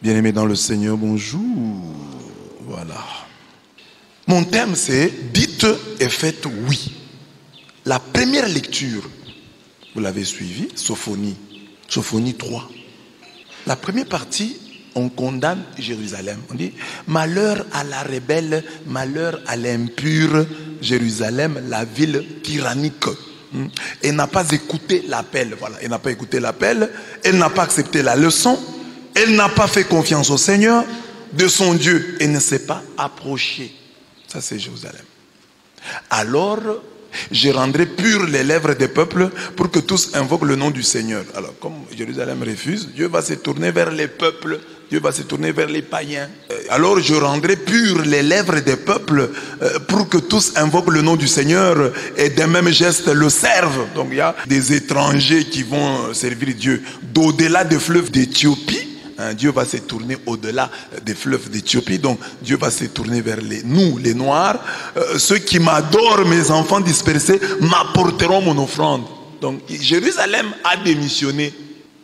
Bien-aimés dans le Seigneur, bonjour. Voilà. Mon thème c'est « Dites et faites oui ». La première lecture, vous l'avez suivi, Sophonie 3. La première partie, on condamne Jérusalem. On dit « Malheur à la rebelle, malheur à l'impure Jérusalem, la ville tyrannique ». Elle n'a pas écouté l'appel. Voilà, elle n'a pas écouté l'appel. Elle n'a pas accepté la leçon. Elle n'a pas fait confiance au Seigneur, de son Dieu. Elle ne s'est pas approchée. Ça, c'est Jérusalem. Alors, je rendrai pures les lèvres des peuples pour que tous invoquent le nom du Seigneur. Alors, comme Jérusalem refuse, Dieu va se tourner vers les peuples. Dieu va se tourner vers les païens. Alors je rendrai pures les lèvres des peuples pour que tous invoquent le nom du Seigneur et d'un même geste le servent. Donc il y a des étrangers qui vont servir Dieu. D'au-delà des fleuves d'Éthiopie, Dieu va se tourner au-delà des fleuves d'Éthiopie. Donc Dieu va se tourner vers nous, les Noirs. Ceux qui m'adorent, mes enfants dispersés, m'apporteront mon offrande. Donc Jérusalem a démissionné.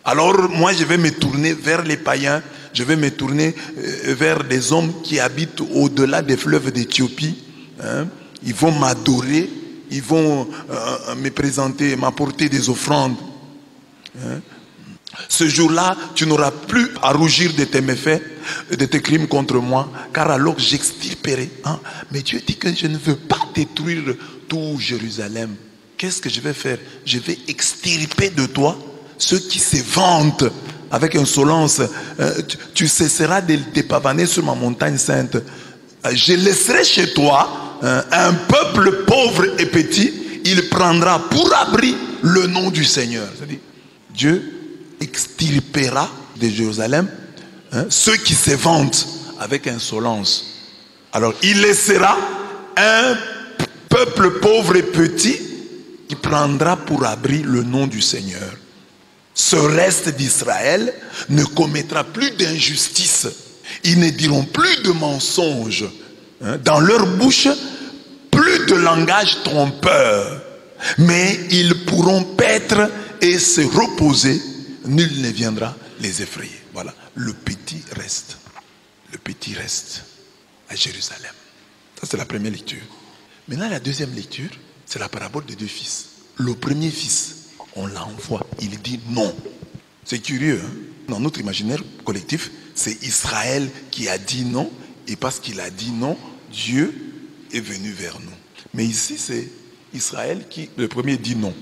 Alors moi je vais me tourner vers les païens. Je vais me tourner vers des hommes qui habitent au-delà des fleuves d'Éthiopie. Ils vont m'adorer. Ils vont me présenter, m'apporter des offrandes. Ce jour-là, tu n'auras plus à rougir de tes méfaits, de tes crimes contre moi, car alors j'extirperai. Mais Dieu dit que je ne veux pas détruire tout Jérusalem. Qu'est-ce que je vais faire? Je vais extirper de toi ceux qui se vantent avec insolence. Tu cesseras de te pavaner sur ma montagne sainte. Je laisserai chez toi un peuple pauvre et petit. Il prendra pour abri le nom du Seigneur. C'est-à-dire, Dieu extirpera de Jérusalem ceux qui se vantent avec insolence. Alors il laissera un peuple pauvre et petit qui prendra pour abri le nom du Seigneur. Ce reste d'Israël ne commettra plus d'injustice. Ils ne diront plus de mensonges. Dans leur bouche, plus de langage trompeur. Mais ils pourront paître et se reposer. Nul ne viendra les effrayer. Voilà, le petit reste. Le petit reste à Jérusalem. Ça, c'est la première lecture. Maintenant, la deuxième lecture, c'est la parabole des deux fils. Le premier fils, on l'envoie, il dit non. C'est curieux, Dans notre imaginaire collectif, c'est Israël qui a dit non, et parce qu'il a dit non, Dieu est venu vers nous. Mais ici, c'est Israël qui, le premier, dit non.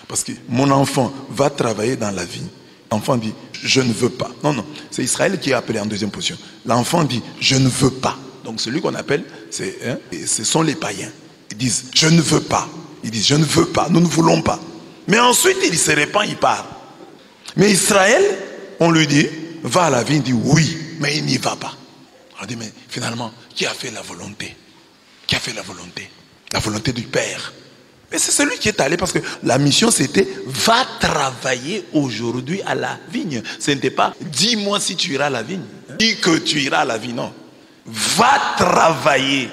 Parce que mon enfant va travailler dans la vigne. L'enfant dit, je ne veux pas. Non, c'est Israël qui est appelé en deuxième position. L'enfant dit, je ne veux pas. Donc celui qu'on appelle, ce sont les païens. Ils disent, je ne veux pas. Ils disent, je ne veux pas, nous ne voulons pas. Mais ensuite, il se répand, il part. Mais Israël, on lui dit, va à la vigne, il dit oui, mais il n'y va pas. On dit, mais finalement, qui a fait la volonté? Qui a fait la volonté? La volonté du Père. Mais c'est celui qui est allé parce que la mission c'était, va travailler aujourd'hui à la vigne. Ce n'était pas, dis-moi si tu iras à la vigne. Dis que tu iras à la vigne, non. Va travailler.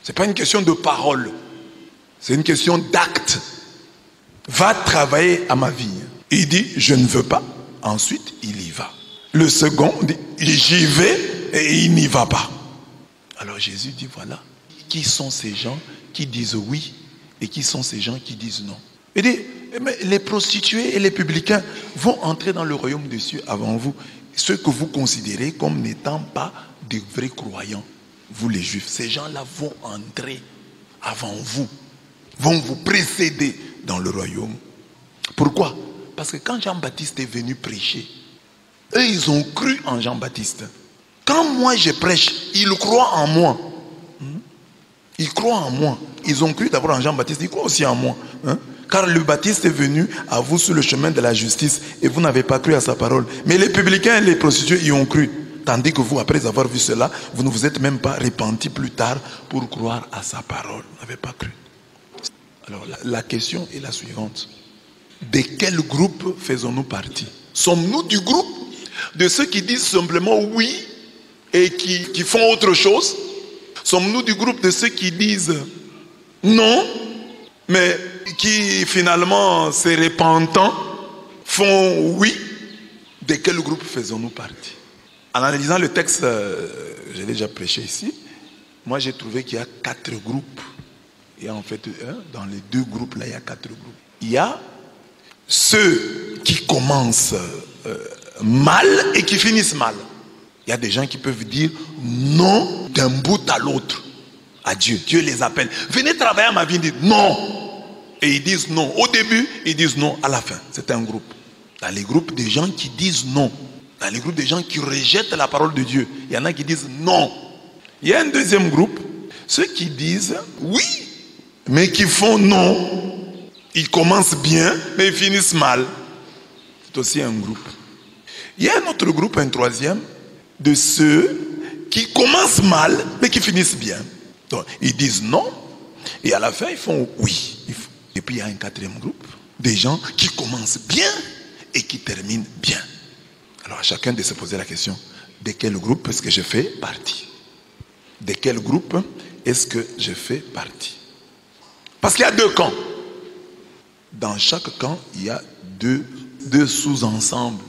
Ce n'est pas une question de parole. C'est une question d'acte. Va travailler à ma vigne. Il dit, je ne veux pas. Ensuite, il y va. Le second dit, j'y vais et il n'y va pas. Alors Jésus dit, voilà, qui sont ces gens qui disent oui et qui sont ces gens qui disent non? Il dit, mais les prostituées et les publicains vont entrer dans le royaume des cieux avant vous. Ceux que vous considérez comme n'étant pas des vrais croyants, vous les juifs, ces gens-là vont entrer avant vous, vont vous précéder dans le royaume. Pourquoi? Parce que quand Jean-Baptiste est venu prêcher, eux ils ont cru en Jean-Baptiste. Quand moi je prêche, ils croient en moi. Ils croient en moi. Ils ont cru d'abord en Jean-Baptiste, ils croient aussi en moi. Car le Baptiste est venu à vous sur le chemin de la justice et vous n'avez pas cru à sa parole. Mais les publicains et les prostituées y ont cru. Tandis que vous, après avoir vu cela, vous ne vous êtes même pas repentis plus tard pour croire à sa parole. Vous n'avez pas cru. Alors la question est la suivante. De quel groupe faisons-nous partie? Sommes-nous du groupe de ceux qui disent simplement oui et qui font autre chose? Sommes-nous du groupe de ceux qui disent non, mais qui finalement, se repentant, font oui? De quel groupe faisons-nous partie? En analysant le texte, j'ai déjà prêché ici, moi j'ai trouvé qu'il y a 4 groupes. Et en fait, dans les 2 groupes là, il y a 4 groupes. Il y a ceux qui commencent mal et qui finissent mal. Il y a des gens qui peuvent dire non d'un bout à l'autre à Dieu. Dieu les appelle. Venez travailler à ma vie, ils disent non. Et ils disent non. Au début, ils disent non à la fin. C'est un groupe. Dans les groupes des gens qui disent non, dans les groupes des gens qui rejettent la parole de Dieu, il y en a qui disent non. Il y a un deuxième groupe, ceux qui disent oui, mais qui font non. Ils commencent bien, mais ils finissent mal. C'est aussi un groupe. Il y a un autre groupe, un troisième, de ceux qui commencent mal, mais qui finissent bien. Donc, ils disent non, et à la fin, ils font oui. Et puis, il y a un quatrième groupe, des gens qui commencent bien et qui terminent bien. Alors, à chacun de se poser la question, de quel groupe est-ce que je fais partie? De quel groupe est-ce que je fais partie? Parce qu'il y a 2 camps. Dans chaque camp, il y a deux sous-ensembles.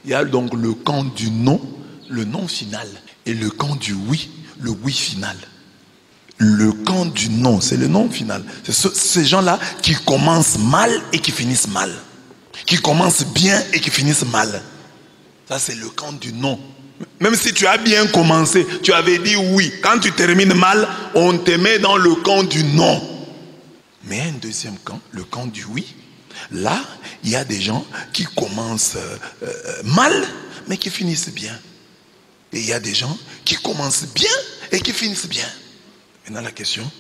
Il y a donc le camp du non, le non final, et le camp du oui, le oui final. Le camp du non, c'est le non final. C'est ces gens-là qui commencent mal et qui finissent mal. Qui commencent bien et qui finissent mal. Ça, c'est le camp du non. Même si tu as bien commencé, tu avais dit oui. Quand tu termines mal, on te met dans le camp du non. Mais un deuxième camp, le camp du oui. Là, il y a des gens qui commencent mal, mais qui finissent bien. Et il y a des gens qui commencent bien et qui finissent bien. Maintenant la question,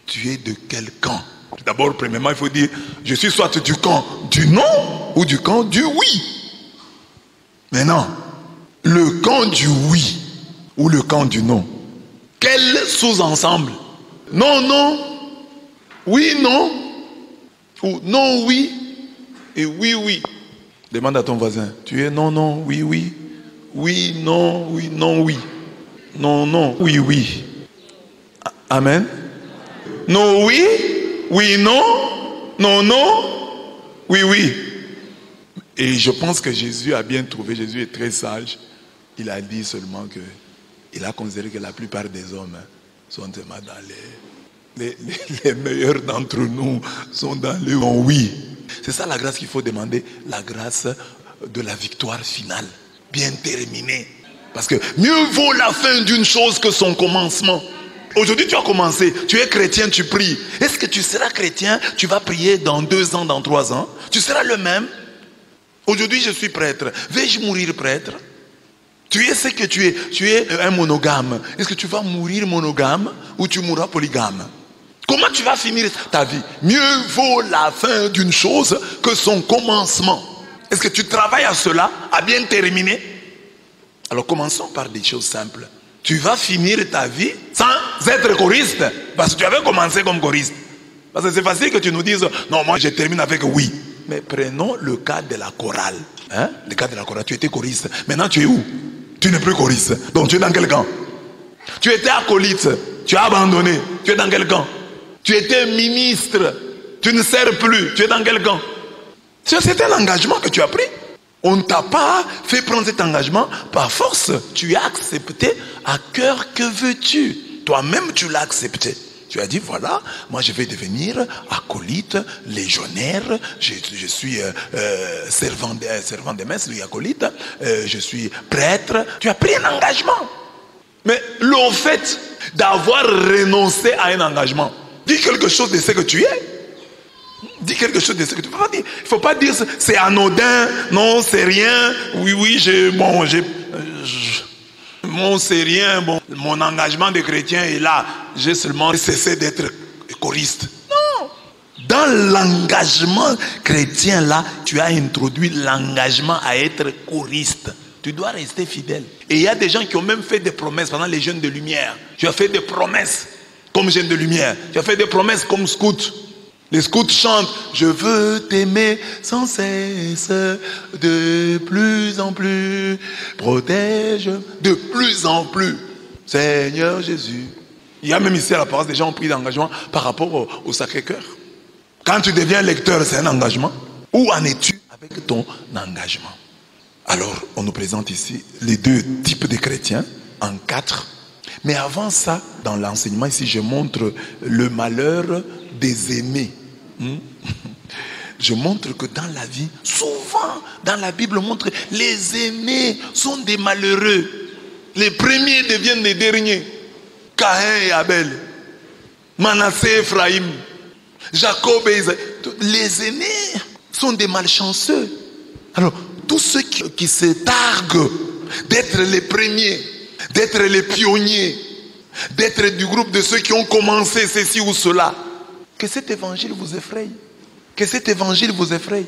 tu es de quel camp? D'abord, premièrement, il faut dire, je suis soit du camp du non ou du camp du oui. Maintenant, le camp du oui ou le camp du non, quel sous-ensemble? Non, non, oui, non, ou non, oui, et oui, oui. Demande à ton voisin, tu es non, non, oui, oui, oui, non, oui, non, oui, non, non, oui, oui. Amen. Non, oui, oui, non, non, non, oui, oui. Et je pense que Jésus a bien trouvé, Jésus est très sage. Il a dit seulement que, il a considéré que la plupart des hommes sont dans les meilleurs d'entre nous sont dans le oui. C'est ça la grâce qu'il faut demander, la grâce de la victoire finale, bien terminée. Parce que mieux vaut la fin d'une chose que son commencement. Aujourd'hui, tu as commencé, tu es chrétien, tu pries. Est-ce que tu seras chrétien? Tu vas prier dans 2 ans, dans 3 ans? Tu seras le même? Aujourd'hui, je suis prêtre. Vais-je mourir prêtre? Tu es ce que tu es. Tu es un monogame. Est-ce que tu vas mourir monogame ou tu mourras polygame? Comment tu vas finir ta vie? Mieux vaut la fin d'une chose que son commencement. Est-ce que tu travailles à cela, à bien terminer? Alors commençons par des choses simples. Tu vas finir ta vie sans être choriste. Parce que tu avais commencé comme choriste. Parce que c'est facile que tu nous dises, non, moi je termine avec oui. Mais prenons le cas de la chorale. Hein? Le cas de la chorale, tu étais choriste. Maintenant tu es où? Tu n'es plus choriste. Donc tu es dans quel camp? Tu étais acolyte. Tu as abandonné. Tu es dans quel camp? Tu étais ministre. Tu ne sers plus. Tu es dans quel camp? C'est un engagement que tu as pris. On ne t'a pas fait prendre cet engagement par force. Tu as accepté à cœur. Que veux-tu? Toi-même, tu l'as accepté. Tu as dit, voilà, moi je vais devenir acolyte, légionnaire, je suis servant de messe, lui acolyte, je suis prêtre. Tu as pris un engagement. Mais le fait d'avoir renoncé à un engagement, dis quelque chose de ce que tu es. Dis quelque chose de ce que tu peux pas dire. Il ne faut pas dire c'est anodin, non, c'est rien. Oui, c'est rien. Bon, mon engagement de chrétien est là. J'ai seulement cessé d'être choriste. Non. Dans l'engagement chrétien là, tu as introduit l'engagement à être choriste. Tu dois rester fidèle. Et il y a des gens qui ont même fait des promesses pendant les jeunes de lumière. Tu as fait des promesses comme jeune de lumière. Tu as fait des promesses comme scout. Les scouts chantent, je veux t'aimer sans cesse, de plus en plus, protège de plus en plus, Seigneur Jésus. Il y a même ici à la paroisse, des gens ont pris d'engagement par rapport au Sacré-Cœur. Quand tu deviens lecteur, c'est un engagement. Où en es-tu avec ton engagement? Alors, on nous présente ici les deux types de chrétiens en 4. Mais avant ça, dans l'enseignement ici, je montre le malheur des aimés. Je montre que dans la vie, souvent, dans la Bible, on montre que les aimés sont des malheureux. Les premiers deviennent les derniers. Caïn et Abel, Manassé et Ephraïm, Jacob et Isaïe. Les aînés sont des malchanceux. Alors, tous ceux qui se targuent d'être les premiers, d'être les pionniers, d'être du groupe de ceux qui ont commencé ceci ou cela, que cet évangile vous effraie. Que cet évangile vous effraie.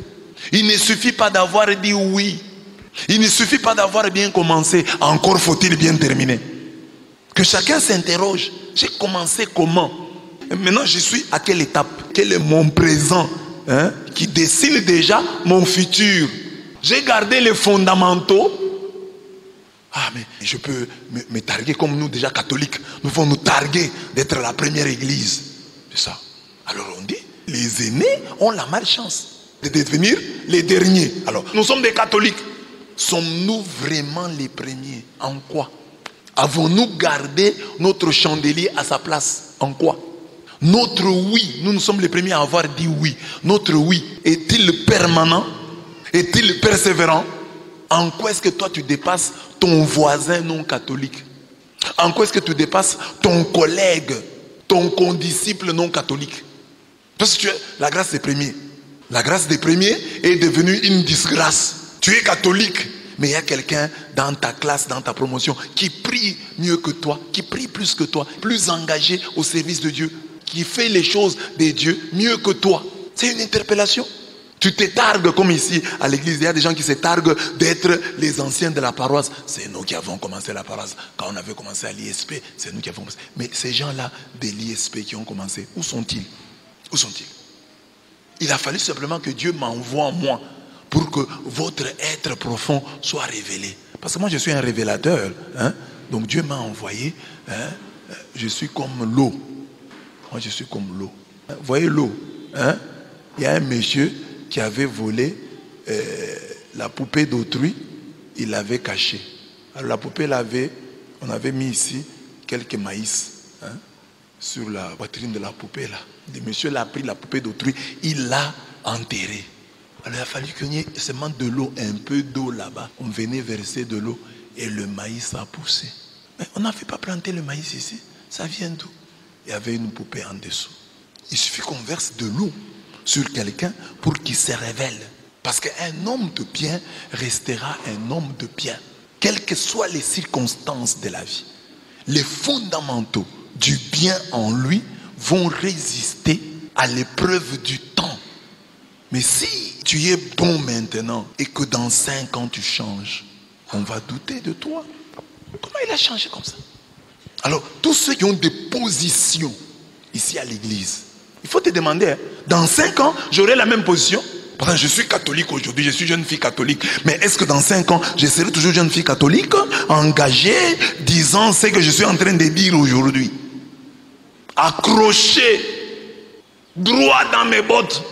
Il ne suffit pas d'avoir dit oui. Il ne suffit pas d'avoir bien commencé. Encore faut-il bien terminer. Que chacun s'interroge. J'ai commencé comment? Maintenant, je suis à quelle étape? Quel est mon présent qui dessine déjà mon futur? J'ai gardé les fondamentaux. Ah, mais je peux me targuer comme nous, déjà catholiques. Nous pouvons nous targuer d'être la première église. C'est ça. Alors on dit, les aînés ont la malchance de devenir les derniers. Alors, nous sommes des catholiques. Sommes-nous vraiment les premiers? En quoi? Avons-nous gardé notre chandelier à sa place? En quoi? Notre oui, nous sommes les premiers à avoir dit oui. Notre oui, est-il permanent? Est-il persévérant? En quoi est-ce que toi tu dépasses ton voisin non catholique? En quoi est-ce que tu dépasses ton collègue, ton condisciple non catholique? Parce que la grâce des premiers. La grâce des premiers est devenue une disgrâce. Tu es catholique, mais il y a quelqu'un dans ta classe, dans ta promotion, qui prie mieux que toi, qui prie plus que toi, plus engagé au service de Dieu, qui fait les choses de Dieu mieux que toi. C'est une interpellation. Tu te targues, comme ici à l'église, il y a des gens qui se targuent d'être les anciens de la paroisse. C'est nous qui avons commencé la paroisse. Quand on avait commencé à l'ISP, c'est nous qui avons commencé. Mais ces gens-là de l'ISP qui ont commencé, où sont-ils? Où sont-ils? Il a fallu simplement que Dieu m'envoie en moi pour que votre être profond soit révélé. Parce que moi, je suis un révélateur. Donc Dieu m'a envoyé. Je suis comme l'eau. Moi, je suis comme l'eau. Vous voyez l'eau? Il y a un monsieur qui avait volé la poupée d'autrui. Il l'avait cachée. Alors la poupée on avait mis ici quelques maïs. Sur la poitrine de la poupée là. Le monsieur l'a pris la poupée d'autrui, il l'a enterrée. Alors il a fallu qu'il y ait seulement de l'eau, un peu d'eau là-bas. On venait verser de l'eau et le maïs a poussé. Mais on n'avait pas planté le maïs ici. Ça vient d'où? Il y avait une poupée en dessous. Il suffit qu'on verse de l'eau sur quelqu'un pour qu'il se révèle. Parce qu'un homme de bien restera un homme de bien. Quelles que soient les circonstances de la vie. Les fondamentaux du bien en lui vont résister à l'épreuve du temps. Mais si tu es bon maintenant et que dans 5 ans tu changes, on va douter de toi. Comment il a changé comme ça? Alors, tous ceux qui ont des positions ici à l'église, il faut te demander, dans 5 ans, j'aurai la même position? Parce que je suis catholique aujourd'hui, je suis jeune fille catholique. Mais est-ce que dans 5 ans, je serai toujours jeune fille catholique, engagée, disant ce que je suis en train de dire aujourd'hui? Accroché, droit dans mes bottes.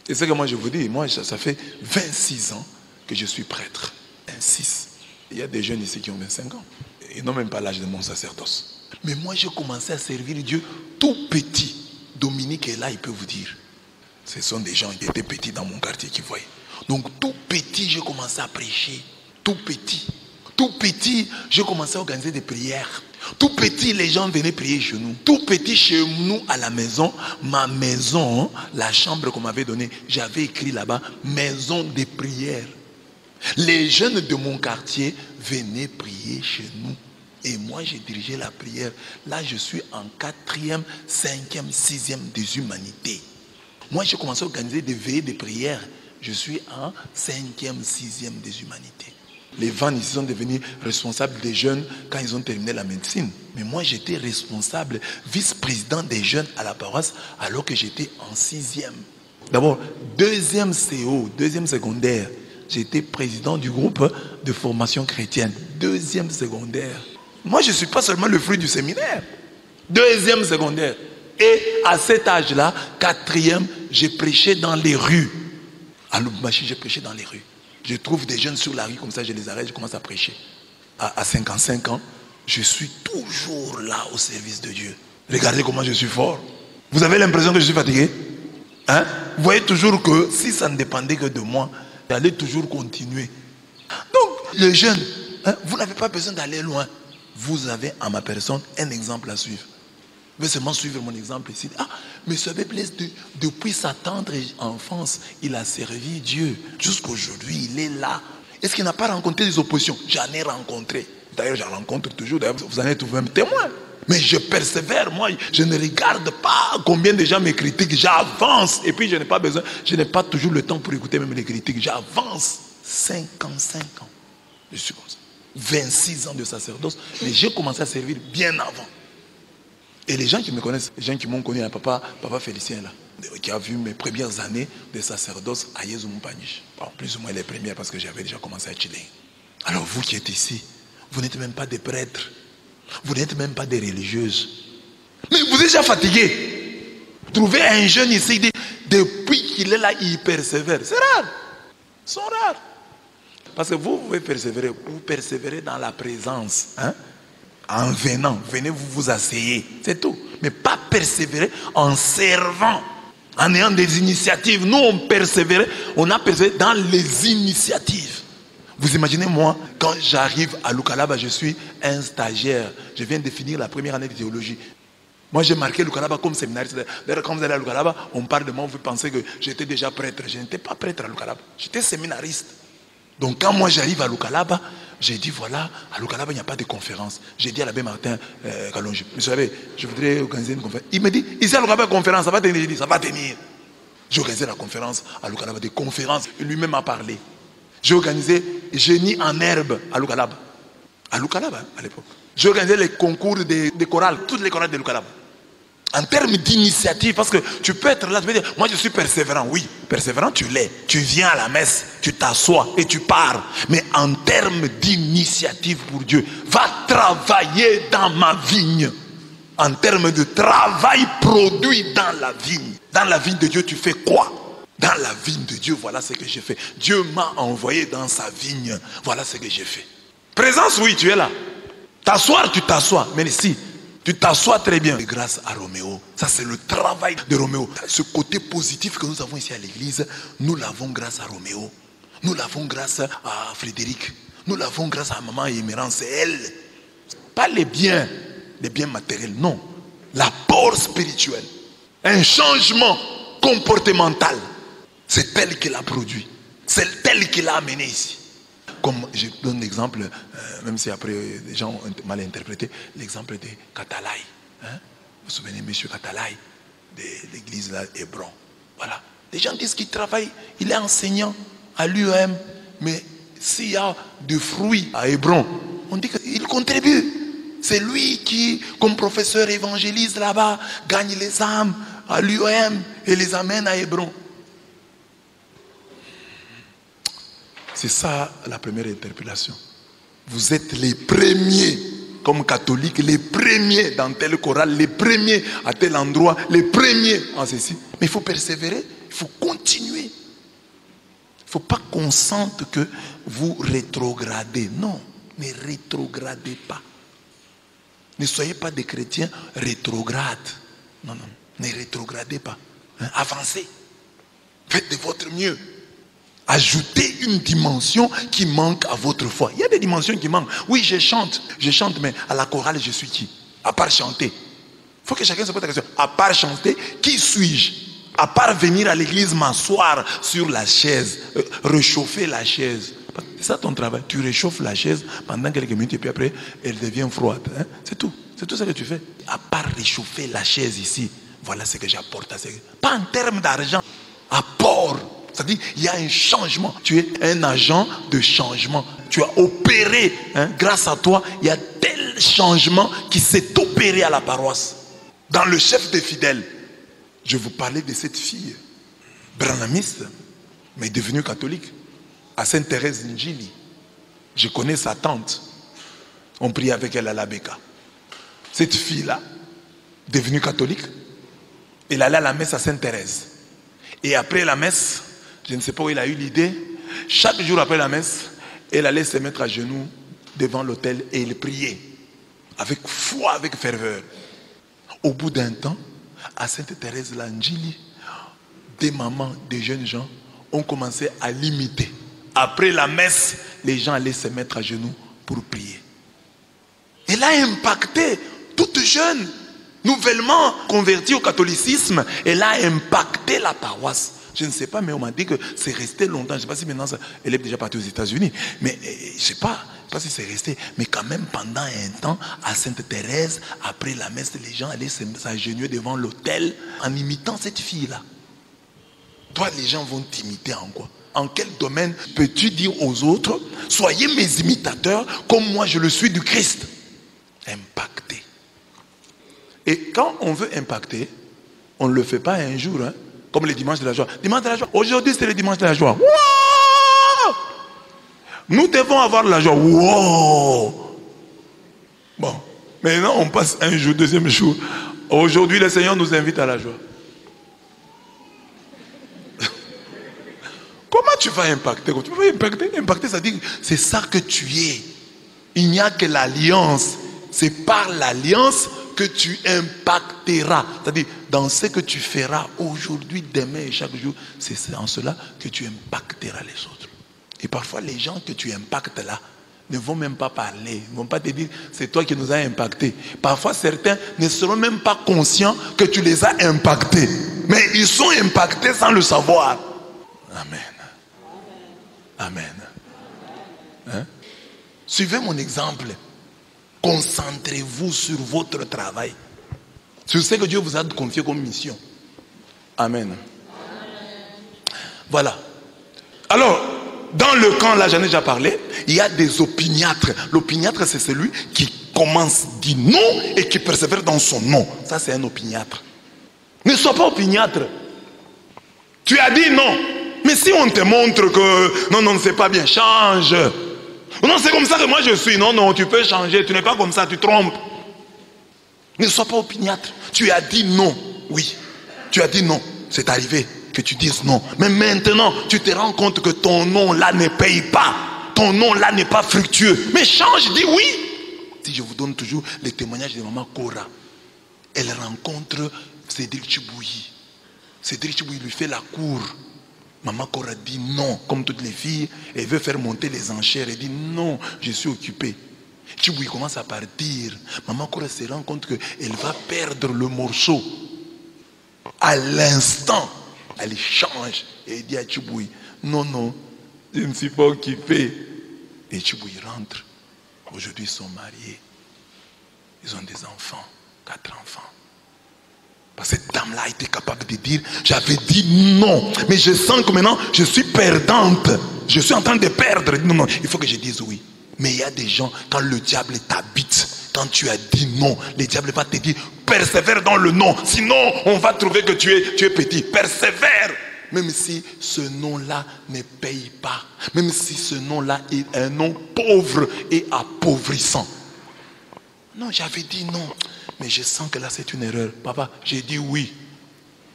C'est ce que moi je vous dis. Moi, ça fait 26 ans que je suis prêtre. 26. Il y a des jeunes ici qui ont 25 ans. Ils n'ont même pas l'âge de mon sacerdoce. Mais moi, j'ai commencé à servir Dieu tout petit. Dominique est là, il peut vous dire. Ce sont des gens qui étaient petits dans mon quartier qui voyaient. Donc, tout petit, j'ai commencé à prêcher. Tout petit. Tout petit, j'ai commencé à organiser des prières. Tout petit, les gens venaient prier chez nous. Tout petit, chez nous, à la maison, ma maison, la chambre qu'on m'avait donnée, j'avais écrit là-bas, maison de prière. Les jeunes de mon quartier venaient prier chez nous. Et moi, j'ai dirigé la prière. Là, je suis en 4e, 5e, 6e des humanités. Moi, j'ai commencé à organiser des veillées de prière. Je suis en 5e, 6e des humanités. Les vannes ici sont devenus responsables des jeunes quand ils ont terminé la médecine. Mais moi, j'étais responsable, vice-président des jeunes à la paroisse, alors que j'étais en 6e. D'abord, 2e CO, 2e secondaire. J'étais président du groupe de formation chrétienne. 2e secondaire. Moi, je ne suis pas seulement le fruit du séminaire. 2e secondaire. Et à cet âge-là, 4e, j'ai prêché dans les rues. À Lubumbashi, j'ai prêché dans les rues. Je trouve des jeunes sur la rue comme ça, je les arrête, je commence à prêcher. À 55 ans, je suis toujours là au service de Dieu. Regardez comment je suis fort. Vous avez l'impression que je suis fatigué? Hein? Vous voyez toujours que si ça ne dépendait que de moi, j'allais toujours continuer. Donc, les jeunes, hein, vous n'avez pas besoin d'aller loin. Vous avez en ma personne un exemple à suivre. Vous pouvez seulement suivre mon exemple ici. Ah, mais ce bébé Blaise, depuis sa tendre enfance, il a servi Dieu. Jusqu'aujourd'hui, il est là. Est-ce qu'il n'a pas rencontré des oppositions? J'en ai rencontré. D'ailleurs, j'en rencontre toujours. D'ailleurs, vous en êtes vous-même témoin. Mais je persévère, moi. Je ne regarde pas combien de gens me critiquent. J'avance. Et puis, je n'ai pas besoin. Je n'ai pas toujours le temps pour écouter même les critiques. J'avance. 55 ans. Je suis comme ça. 26 ans de sacerdoce. Mais j'ai commencé à servir bien avant. Et les gens qui me connaissent, les gens qui m'ont connu, papa Félicien, là, qui a vu mes premières années de sacerdoce à Yezoumoupaniche. Bon, plus ou moins les premières parce que j'avais déjà commencé à chiller. Alors vous qui êtes ici, vous n'êtes même pas des prêtres. Vous n'êtes même pas des religieuses. Mais vous êtes déjà fatigués. Trouvez un jeune ici, depuis qu'il est là, il persévère. C'est rare. Ils sont rares. Parce que vous pouvez persévérer. Vous persévérez dans la présence. Hein? En venant, venez vous asseyez, c'est tout. Mais pas persévérer en servant, en ayant des initiatives. Nous, on persévérait, on a persévéré dans les initiatives. Vous imaginez, moi, quand j'arrive à Lukalaba, je suis un stagiaire. Je viens de finir la première année de théologie. Moi, j'ai marqué Lukalaba comme séminariste. D'ailleurs, quand vous allez à Lukalaba, on parle de moi, vous pensez que j'étais déjà prêtre. Je n'étais pas prêtre à Lukalaba, j'étais séminariste. Donc quand moi j'arrive à Lukalaba, j'ai dit voilà, à Lukalaba il n'y a pas de conférence. J'ai dit à l'abbé Martin Kalonji, vous savez, je voudrais organiser une conférence. Il me dit, ici à Lukalaba, conférence, ça va tenir. J'ai dit, ça va tenir. J'ai organisé la conférence à Lukalaba, des conférences, lui-même a parlé. J'ai organisé génie en herbe à Lukalaba. À Lukalaba, à l'époque. J'ai organisé les concours des chorales, toutes les chorales de Lukalaba. En termes d'initiative, parce que tu peux être là, tu peux dire, moi je suis persévérant. Oui, persévérant tu l'es. Tu viens à la messe, tu t'assois et tu pars. Mais en termes d'initiative pour Dieu, va travailler dans ma vigne. En termes de travail produit dans la vigne. Dans la vigne de Dieu, tu fais quoi? Dans la vigne de Dieu, voilà ce que j'ai fait. Dieu m'a envoyé dans sa vigne. Voilà ce que j'ai fait. Présence, oui, tu es là. T'asseoir, tu t'assois. Mais ici, tu t'assois très bien. Grâce à Roméo. Ça, c'est le travail de Roméo. Ce côté positif que nous avons ici à l'église, nous l'avons grâce à Roméo. Nous l'avons grâce à Frédéric. Nous l'avons grâce à maman Émérance. C'est elle. Pas les biens matériels, non. L'apport spirituel. Un changement comportemental. C'est elle qui l'a produit. C'est elle qui l'a amené ici. Comme je donne l'exemple, même si après les gens ont mal interprété, l'exemple de Katalaï. Hein? Vous vous souvenez, M. Katalaï, de l'église là, Hébron. Voilà. Les gens disent qu'il travaille, il est enseignant à l'UEM, mais s'il y a de fruits à Hébron, on dit qu'il contribue. C'est lui qui, comme professeur, évangélise là-bas, gagne les âmes à l'UEM et les amène à Hébron. C'est ça la première interpellation. Vous êtes les premiers, comme catholiques, les premiers dans tel chorale, les premiers à tel endroit, les premiers en ceci. Mais il faut persévérer, il faut continuer. Il ne faut pas qu'on sente que vous rétrogradez. Non, ne rétrogradez pas. Ne soyez pas des chrétiens rétrogrades. Non, non, ne rétrogradez pas. Avancez. Faites de votre mieux. Ajoutez une dimension qui manque à votre foi. Il y a des dimensions qui manquent. Oui, je chante, mais à la chorale, je suis qui? À part chanter. Il faut que chacun se pose la question. À part chanter, qui suis-je? À part venir à l'église, m'asseoir sur la chaise, réchauffer la chaise. C'est ça ton travail. Tu réchauffes la chaise pendant quelques minutes et puis après, elle devient froide. Hein? C'est tout. C'est tout ce que tu fais. À part réchauffer la chaise ici, voilà ce que j'apporte à ce. Pas en termes d'argent. Apport. C'est-à-dire, il y a un changement. Tu es un agent de changement. Tu as opéré, hein, grâce à toi, il y a tel changement qui s'est opéré à la paroisse. Dans le chef des fidèles, je vous parlais de cette fille, branhamiste, mais devenue catholique, à Sainte-Thérèse Njili. Je connais sa tante. On prie avec elle à la Béca. Cette fille-là, devenue catholique, elle allait à la messe à Sainte-Thérèse. Et après la messe, je ne sais pas où il a eu l'idée, chaque jour après la messe, elle allait se mettre à genoux devant l'autel et elle priait avec foi, avec ferveur. Au bout d'un temps, à Sainte-Thérèse Langili, des mamans, des jeunes gens ont commencé à l'imiter. Après la messe, les gens allaient se mettre à genoux pour prier. Elle a impacté, toute jeune, nouvellement convertie au catholicisme, elle a impacté la paroisse. Je ne sais pas, mais on m'a dit que c'est resté longtemps. Je ne sais pas si maintenant, elle est déjà partie aux États-Unis. Mais je ne sais pas si c'est resté. Mais quand même, pendant un temps, à Sainte-Thérèse, après la messe, les gens allaient s'agenouiller devant l'autel en imitant cette fille-là. Toi, les gens vont t'imiter en quoi? En quel domaine peux-tu dire aux autres, soyez mes imitateurs comme moi je le suis du Christ? Impacter. Et quand on veut impacter, on ne le fait pas un jour, hein, comme le dimanche de la joie. Dimanche de la joie. Aujourd'hui, c'est le dimanche de la joie. Wow! Nous devons avoir la joie. Wow! Bon, maintenant on passe un jour, deuxième jour. Aujourd'hui, le Seigneur nous invite à la joie. Comment tu vas impacter? Tu vas impacter? Impacter, ça dit c'est ça que tu es. Il n'y a que l'alliance. C'est par l'alliance que tu impacteras. C'est-à-dire, dans ce que tu feras aujourd'hui, demain et chaque jour, c'est en cela que tu impacteras les autres. Et parfois, les gens que tu impactes là ne vont même pas parler, ne vont pas te dire, c'est toi qui nous as impactés. Parfois, certains ne seront même pas conscients que tu les as impactés. Mais ils sont impactés sans le savoir. Amen. Amen. Hein? Suivez mon exemple. Concentrez-vous sur votre travail. Sur ce que Dieu vous a confié comme mission. Amen. Voilà. Alors, dans le camp, là j'en ai déjà parlé, il y a des opiniâtres. L'opiniâtre, c'est celui qui commence, dit non et qui persévère dans son non. Ça, c'est un opiniâtre. Ne sois pas opiniâtre. Tu as dit non. Mais si on te montre que non, c'est pas bien, change. Non, c'est comme ça que moi je suis. Non, tu peux changer. Tu n'es pas comme ça, tu trompes. Ne sois pas opiniâtre. Tu as dit non. Oui. Tu as dit non. C'est arrivé que tu dises non. Mais maintenant, tu te rends compte que ton non là ne paye pas. Ton non là n'est pas fructueux. Mais change, dis oui. Si je vous donne toujours les témoignages de maman Cora. Elle rencontre Cédric Chibouyi. Cédric Chibouyi lui fait la cour. Maman Cora dit non, comme toutes les filles, elle veut faire monter les enchères. Elle dit non, je suis occupée. Chibouyi commence à partir. Maman Cora se rend compte qu'elle va perdre le morceau. À l'instant, elle change et elle dit à Chibouyi, non, je ne suis pas occupée. Et Chibouyi rentre. Aujourd'hui, ils sont mariés. Ils ont des enfants, 4 enfants. Parce que cette dame-là a été capable de dire, j'avais dit non, mais je sens que maintenant je suis perdante. Je suis en train de perdre. Non, il faut que je dise oui. Mais il y a des gens, quand le diable t'habite, quand tu as dit non, le diable va te dire, persévère dans le non. Sinon, on va trouver que tu es petit. Persévère. Même si ce nom-là ne paye pas. Même si ce nom-là est un nom pauvre et appauvrissant. Non, j'avais dit non. Mais je sens que là c'est une erreur. Papa, j'ai dit oui.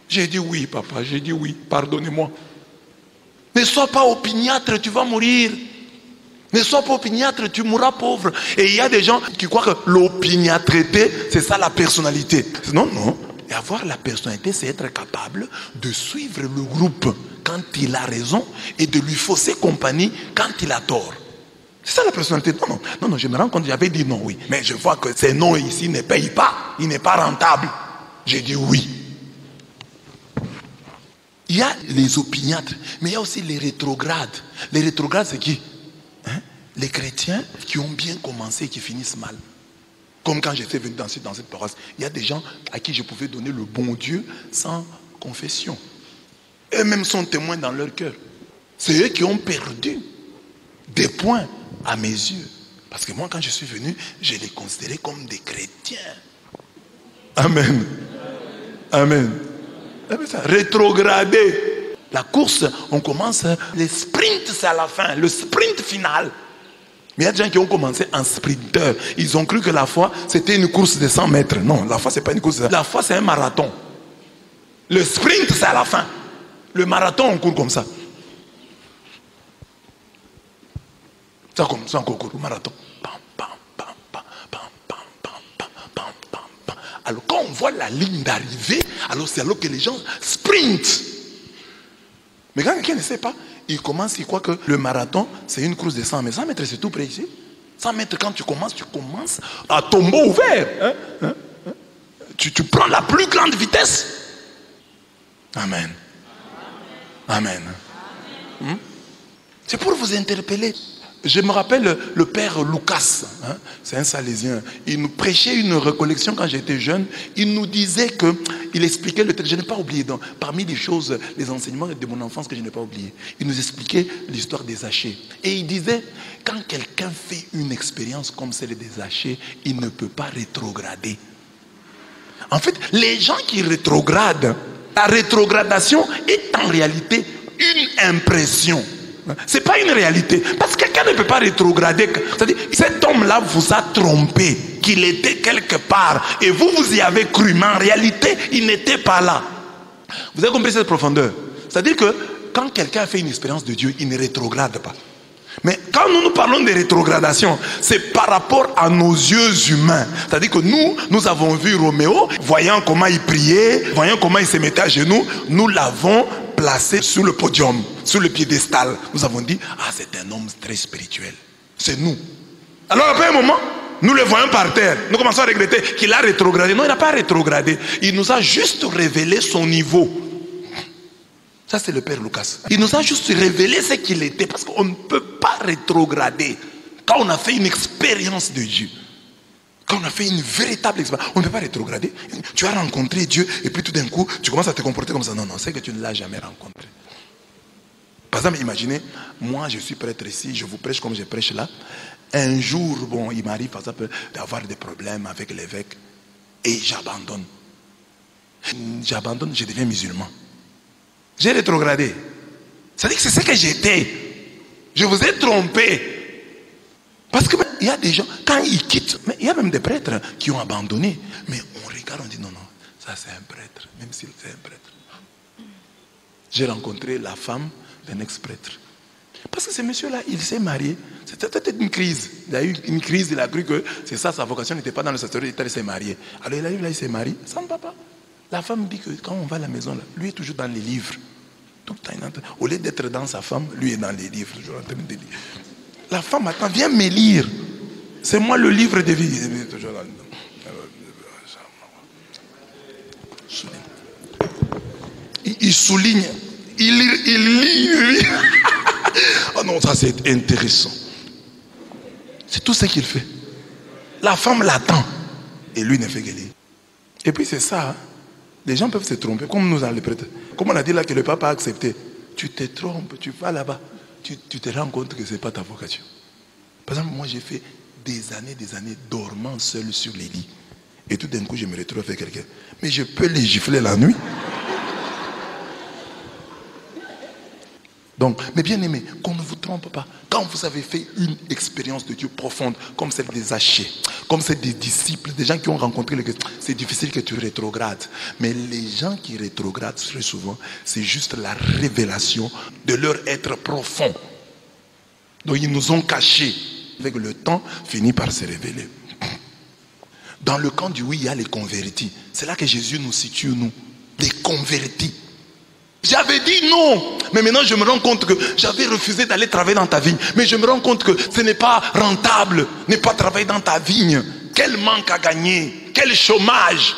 J'ai dit oui, papa, j'ai dit oui. Pardonnez-moi. Ne sois pas opiniâtre, tu vas mourir. Ne sois pas opiniâtre, tu mourras pauvre. Et il y a des gens qui croient que l'opiniâtreté, c'est ça la personnalité. Non. Et avoir la personnalité, c'est être capable de suivre le groupe quand il a raison et de lui fausser compagnie quand il a tort. C'est ça la personnalité. Non, je me rends compte, j'avais dit non, oui. Mais je vois que ces noms ici ne payent pas. Il n'est pas rentable. J'ai dit oui. Il y a les opiniâtres, mais il y a aussi les rétrogrades. Les rétrogrades, c'est qui? Les chrétiens qui ont bien commencé et qui finissent mal. Comme quand j'étais venu dans cette paroisse. Il y a des gens à qui je pouvais donner le bon Dieu sans confession. Eux-mêmes sont témoins dans leur cœur. C'est eux qui ont perdu des points à mes yeux. Parce que moi, quand je suis venu, je les considérais comme des chrétiens. Amen. Amen. Rétrograder. La course, on commence, le sprint, c'est à la fin, le sprint final. Mais il y a des gens qui ont commencé en sprinter. Ils ont cru que la foi, c'était une course de 100 mètres. Non, la foi, c'est pas une course. La foi, c'est un marathon. Le sprint, c'est à la fin. Le marathon, on court comme ça. Ça comme ça, encore au marathon. Pam, pam, pam, pam, pam, pam, pam, pam, pam, pam, pam. Alors quand on voit la ligne d'arrivée, alors c'est alors que les gens sprintent. Mais quand quelqu'un ne sait pas, il croit que le marathon, c'est une course de 100 mètres. 100 mètres, c'est tout près ici. 100 mètres, quand tu commences à tombeau ouvert. Tu prends la plus grande vitesse. Amen. Amen. C'est pour vous interpeller. Je me rappelle le père Lucas, c'est un Salésien. Il nous prêchait une recollection quand j'étais jeune. Il nous disait il expliquait le texte. Je n'ai pas oublié, donc, parmi les choses, les enseignements de mon enfance que je n'ai pas oublié. Il nous expliquait l'histoire des Zachée. Et il disait, quand quelqu'un fait une expérience comme celle des Zachée, il ne peut pas rétrograder. En fait, les gens qui rétrogradent, la rétrogradation est en réalité une impression. Ce n'est pas une réalité. Parce que quelqu'un ne peut pas rétrograder. C'est-à-dire, cet homme-là vous a trompé, qu'il était quelque part. Et vous y avez cru. Mais en réalité, il n'était pas là. Vous avez compris cette profondeur? C'est-à-dire que quand quelqu'un fait une expérience de Dieu, il ne rétrograde pas. Mais quand nous parlons de rétrogradation, c'est par rapport à nos yeux humains. C'est-à-dire que nous avons vu Roméo, voyant comment il priait, voyant comment il se mettait à genoux, nous l'avons placé sur le podium, sur le piédestal. Nous avons dit, c'est un homme très spirituel. C'est nous. Alors après un moment, nous le voyons par terre. Nous commençons à regretter qu'il a rétrogradé. Non, il n'a pas rétrogradé. Il nous a juste révélé son niveau. Ça, c'est le père Lucas. Il nous a juste révélé ce qu'il était. Parce qu'on ne peut pas rétrograder. Quand on a fait une expérience de Dieu. Quand on a fait une véritable expérience. On ne peut pas rétrograder. Tu as rencontré Dieu. Et puis tout d'un coup, tu commences à te comporter comme ça. Non, c'est que tu ne l'as jamais rencontré. Par exemple, imaginez, moi je suis prêtre ici. Je vous prêche comme je prêche là. Un jour, il m'arrive par exemple d'avoir des problèmes avec l'évêque. Et j'abandonne. Je deviens musulman. J'ai rétrogradé. C'est-à-dire que c'est ce que j'étais. Je vous ai trompé. Parce qu'il y a des gens, quand ils quittent, mais il y a même des prêtres qui ont abandonné. Mais on regarde, on dit non, ça c'est un prêtre, même s'il c'est un prêtre. J'ai rencontré la femme d'un ex-prêtre. Parce que ce monsieur-là, il s'est marié. C'était peut-être une crise. Il a eu une crise, il a cru que c'est ça, sa vocation n'était pas dans le sacerdoce, il s'est marié. Alors il arrive là, il s'est marié, ça ne va pas. La femme dit que quand on va à la maison, là, lui est toujours dans les livres. Tout le temps, au lieu d'être dans sa femme, lui est dans les livres, toujours en train de lire. La femme attend, viens me lire. C'est moi le livre de vie. Il souligne, il lit. Oh non, ça c'est intéressant. C'est tout ce qu'il fait. La femme l'attend et lui ne fait que lire. Et puis c'est ça. Les gens peuvent se tromper, comme nous dans les prêtres. Comme on a dit là que le papa a accepté. Tu te trompes, tu vas là-bas. Tu te rends compte que ce n'est pas ta vocation. Par exemple, moi j'ai fait des années dormant seul sur les lits. Et tout d'un coup, je me retrouve avec quelqu'un. Mais je peux les gifler la nuit. Donc, mes bien-aimés, qu'on ne vous trompe pas. Quand vous avez fait une expérience de Dieu profonde, comme celle des Zachée, comme celle des disciples, des gens qui ont rencontré le Christ, c'est difficile que tu rétrogrades. Mais les gens qui rétrogradent très souvent, c'est juste la révélation de leur être profond. Donc, ils nous ont cachés. Avec le temps, finit par se révéler. Dans le camp du oui, il y a les convertis. C'est là que Jésus nous situe, nous. Les convertis. J'avais dit non, mais maintenant je me rends compte que j'avais refusé d'aller travailler dans ta vigne. Mais je me rends compte que ce n'est pas rentable, ne pas travailler dans ta vigne. Quel manque à gagner, quel chômage.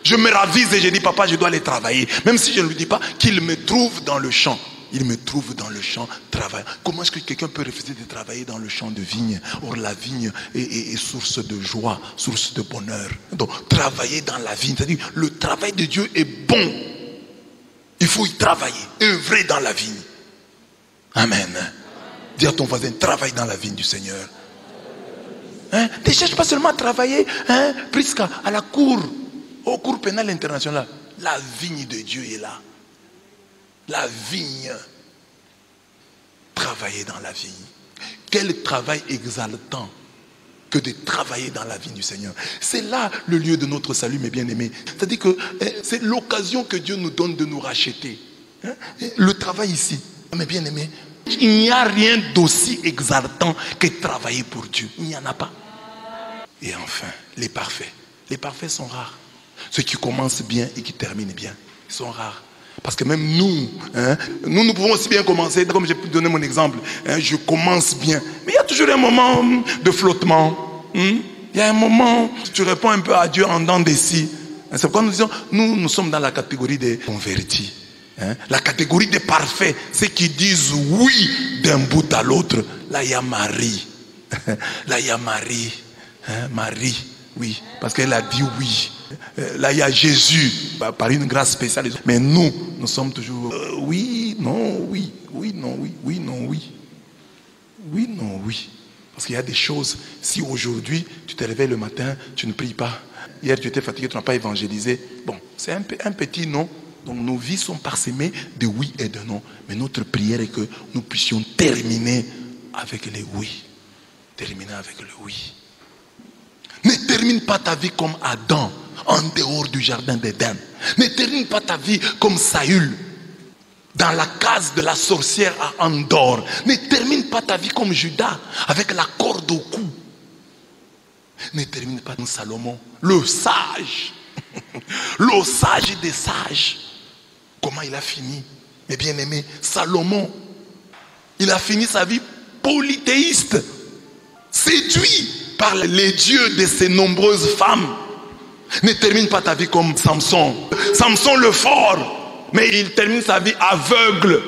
Je me ravise et je dis papa, je dois aller travailler. Même si je ne lui dis pas qu'il me trouve dans le champ. Il me trouve dans le champ, travail. Comment est-ce que quelqu'un peut refuser de travailler dans le champ de vigne? Or la vigne est source de joie, source de bonheur. Donc travailler dans la vigne, c'est-à-dire le travail de Dieu est bon. Il faut y travailler, œuvrer dans la vigne. Amen. Dis à ton voisin, travaille dans la vigne du Seigneur. Ne cherche pas seulement à travailler, presque à la cour, au cour pénal international. La vigne de Dieu est là. La vigne. Travailler dans la vigne. Quel travail exaltant que de travailler dans la vigne du Seigneur. C'est là le lieu de notre salut, mes bien-aimés. C'est-à-dire que c'est l'occasion que Dieu nous donne de nous racheter. Le travail ici, mes bien-aimés, Il n'y a rien d'aussi exaltant que travailler pour Dieu. Il n'y en a pas. Et enfin, les parfaits. Les parfaits sont rares. Ceux qui commencent bien et qui terminent bien, ils sont rares. Parce que même nous, nous pouvons aussi bien commencer, comme j'ai pu donner mon exemple, je commence bien. Mais il y a toujours un moment de flottement. Il y a un moment, tu réponds un peu à Dieu en dents des scies. C'est pourquoi nous disons, nous sommes dans la catégorie des convertis. La catégorie des parfaits, ceux qui disent oui d'un bout à l'autre. Là, il y a Marie. Là, il y a Marie. Marie, oui, parce qu'elle a dit oui. Là, il y a Jésus, par une grâce spéciale. Mais nous sommes toujours oui, non, oui, oui, non, oui, oui, non, oui. Oui, non, oui. Parce qu'il y a des choses, si aujourd'hui, tu te réveilles le matin, tu ne pries pas. Hier, tu étais fatigué, tu n'as pas évangélisé. Bon, c'est un petit non. Donc nos vies sont parsemées de oui et de non. Mais notre prière est que nous puissions terminer avec les oui. Terminer avec le oui. Ne termine pas ta vie comme Adam, en dehors du jardin d'Éden. Ne termine pas ta vie comme Saül, dans la case de la sorcière à Endor. Ne termine pas ta vie comme Judas, avec la corde au cou. Ne termine pas comme Salomon, le sage. Le sage des sages. Comment il a fini, mes bien-aimés? Salomon, il a fini sa vie polythéiste, séduit par les dieux de ces nombreuses femmes. Ne termine pas ta vie comme Samson. Samson le fort, mais il termine sa vie aveugle.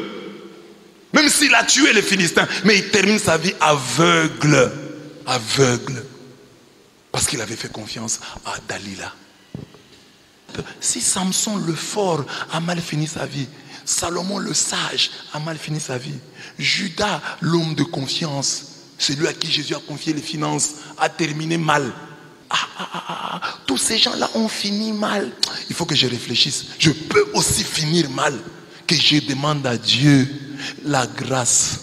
Même s'il a tué les Philistins, mais il termine sa vie aveugle. Aveugle. Parce qu'il avait fait confiance à Dalila. Si Samson le fort a mal fini sa vie, Salomon le sage a mal fini sa vie, Judas l'homme de confiance, celui à qui Jésus a confié les finances, a terminé mal. Tous ces gens-là ont fini mal. Il faut que je réfléchisse. Je peux aussi finir mal. Que je demande à Dieu la grâce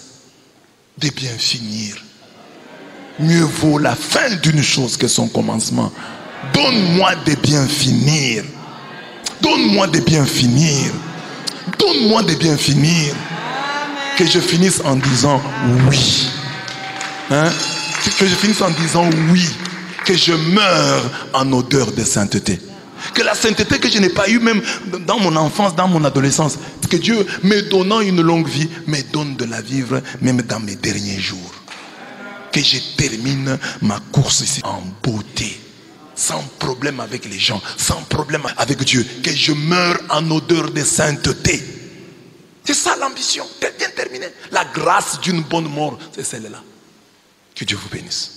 de bien finir. Mieux vaut la fin d'une chose que son commencement. Donne-moi de bien finir. Donne-moi de bien finir. Donne-moi de bien finir. Que je finisse en disant oui. Que je finisse en disant oui. Que je meure en odeur de sainteté. Que la sainteté que je n'ai pas eue même dans mon enfance, dans mon adolescence, que Dieu, me donnant une longue vie, me donne de la vivre même dans mes derniers jours. Que je termine ma course ici en beauté, sans problème avec les gens, sans problème avec Dieu. Que je meure en odeur de sainteté. C'est ça l'ambition, bien terminé. La grâce d'une bonne mort, c'est celle-là. Que Dieu vous bénisse.